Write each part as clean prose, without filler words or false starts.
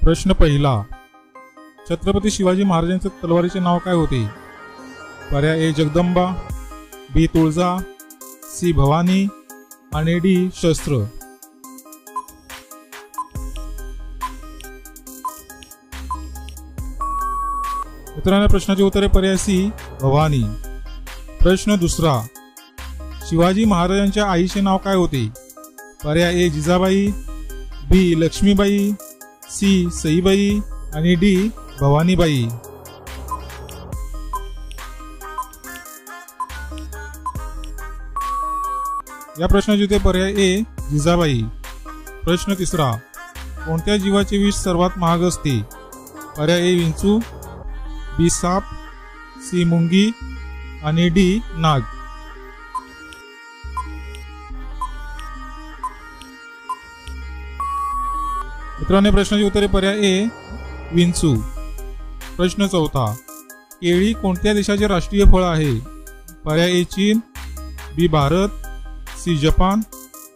प्रश्न पहिला, छत्रपती शिवाजी महाराजांच्या तलवारीचे नाव काय होते? पर्याय ए जगदंबा, बी तुळजा, सी भवानी आणि डी शस्त्र. मित्रांनो, प्रश्नाचे उत्तर पर्याय सी भवानी. प्रश्न दुसरा, शिवाजी महाराजांच्या आईचे नाव काय होते? पर्याय ए जिजाबाई, बी लक्ष्मीबाई, सी सईबाई आणि डी भवानीबाई. या प्रश्नाचे उत्तर पर्याय ए जिजाबाई. प्रश्न तिसरा, कोणत्या जीवाचे विष सर्वात महाग असते? पर्याय ए विंचू, बी साप, सी मुंगी आणि डी नाग. मित्रांनो, प्रश्नाचे उत्तर पर्याय ए विंचू. प्रश्न चौथा, केळी कोणत्या देशाचे राष्ट्रीय फळ आहे? पर्याय ए चीन, बी भारत, सी जपान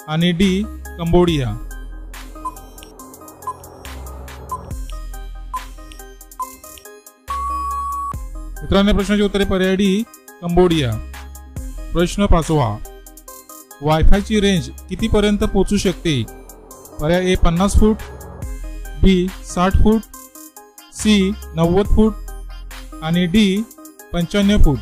आणि डी कंबोडिया. मित्रांनो, प्रश्नाचे उत्तर पर्याय डी कंबोडिया. प्रश्न पाचवा, वायफायची रेंज कितीपर्यंत पोहोचू शकते? पर्याय ए 50 फूट, बी 60 फूट, सी 90 फूट आणि डी 95 फूट.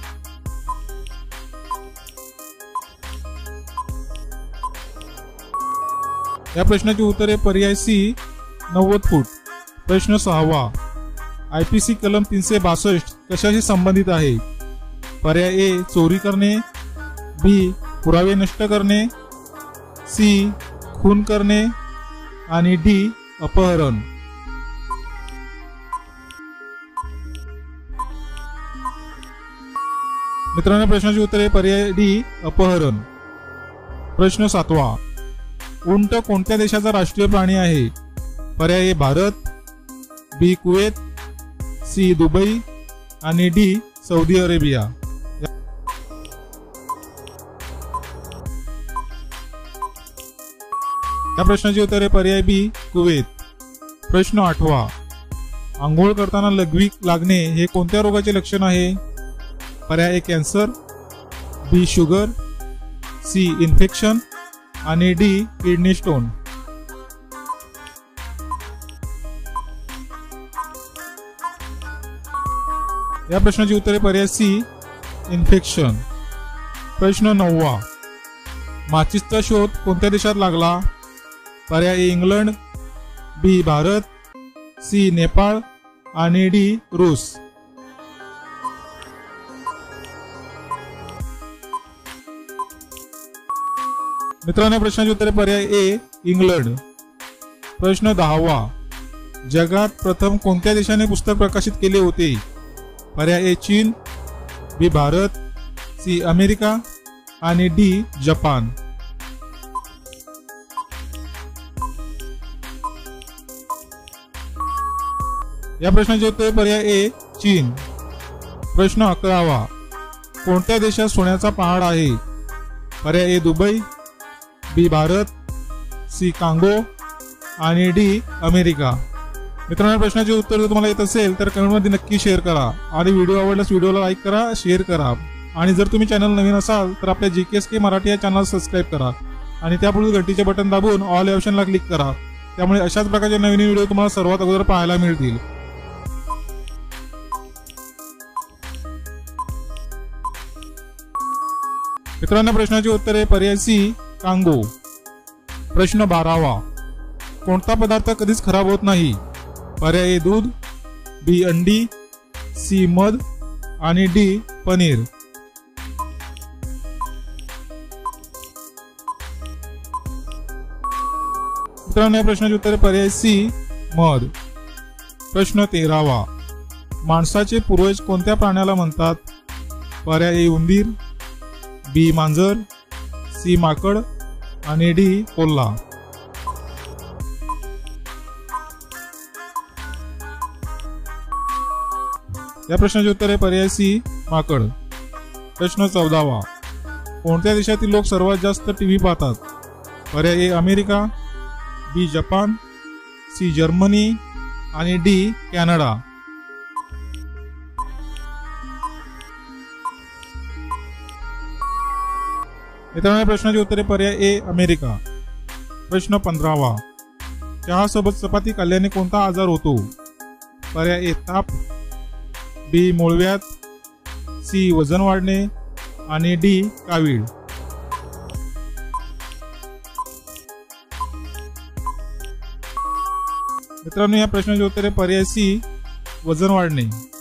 या प्रश्नाची उत्तरे पर्याय सी 90 फूट. प्रश्न सहावा, IPC कलम 362 कशाशी संबंधित आहे? पर्याय ए चोरी करणे, बी पुरावे नष्ट करणे, सी खून करणे आणि डी अपहरण. मित्रांनो, प्रश्नाची उत्तरे पर्याय डी अपहरण. प्रश्न सातवा, उंट कोणत्या देशाचा राष्ट्रीय प्राणी आहे? पर्याय ए भारत, बी कुवेत, सी दुबई आणि डी सौदी अरेबिया. या प्रश्नाची उत्तरे पर्याय बी कुवेत. प्रश्न आठवा, आंघोळ करताना लघवी लागणे हे कोणत्या रोगाचे लक्षण आहे? पर्याय ए कॅन्सर, बी शुगर, सी इन्फेक्शन आणि डी किडनी स्टोन. या प्रश्नाची उत्तरे पर्याय सी इन्फेक्शन. प्रश्न नववा, माचीसचा शोध कोणत्या देशात लागला? पर्याय ए इंग्लंड, बी भारत, सी नेपाळ आणि डी रूस. मित्रांनो, प्रश्नाचे उत्तर पर्याय ए इंग्लंड. प्रश्न 10वा, जगात प्रथम कोणत्या देशाने पुस्तक प्रकाशित केले होते? पर्याय ए चीन, बी भारत, सी अमेरिका आणि डी जपान. या प्रश्नाचे उत्तर पर्याय ए चीन. प्रश्न 11वा, कोणत्या देशात सोन्याचा पहाड आहे? पर्याय ए दुबई, बी भारत, सी कांगो आणि डी अमेरिका. मित्रांनो, प्रश्नाचे उत्तर जर तुम्हाला येत असेल तर कमेंटमध्ये नक्की शेअर करा आणि व्हिडिओ आवडल्यास व्हिडिओला लाईक करा, शेअर करा आणि जर तुम्ही चॅनल नवीन असाल तर आपल्या GKSK मराठी या चॅनल सबस्क्राईब करा आणि त्यापुढे घंटीचे बटन दाबून ऑल या ऑप्शनला क्लिक करा. त्यामुळे अशाच प्रकारचे नवीन व्हिडिओ तुम्हाला सर्वात अगोदर पाहायला मिळतील. मित्रांनो, प्रश्नाची उत्तरे पर्याय सी कांगो. प्रश्न 12वा, कोणता पदार्थ कधीच खराब होत नाही? पर्याय ए दूध, बी अंडी, सी मध आणि डी पनीर. मित्रांनो, या प्रश्नाचे उत्तर पर्याय सी मध. प्रश्न 13वा, माणसाचे पूर्वज कोणत्या प्राण्याला म्हणतात? पर्याय ए उंदीर, बी मांजर, सी माकड आणि डी कोल्हा. या प्रश्नाचे उत्तर आहे पर्याय सी माकड. प्रश्न 14वा, कोणत्या देशातील लोक सर्वात जास्त टीव्ही पाहतात? पर्याय A America, B Japan, C Germany आणि डी कॅनडा. मित्रांनो, या प्रश्नाची उत्तरे पर्याय ए अमेरिका. प्रश्न 15वा. चहासोबत चपाती खाल्ल्याने कोणता आजार होतो? पर्याय ए ताप, बी मूळव्याध, सी वजन वाढणे आणि डी कावीळ. मित्रांनो, या प्रश्नाची उत्तरे पर्याय सी वजन वाढणे.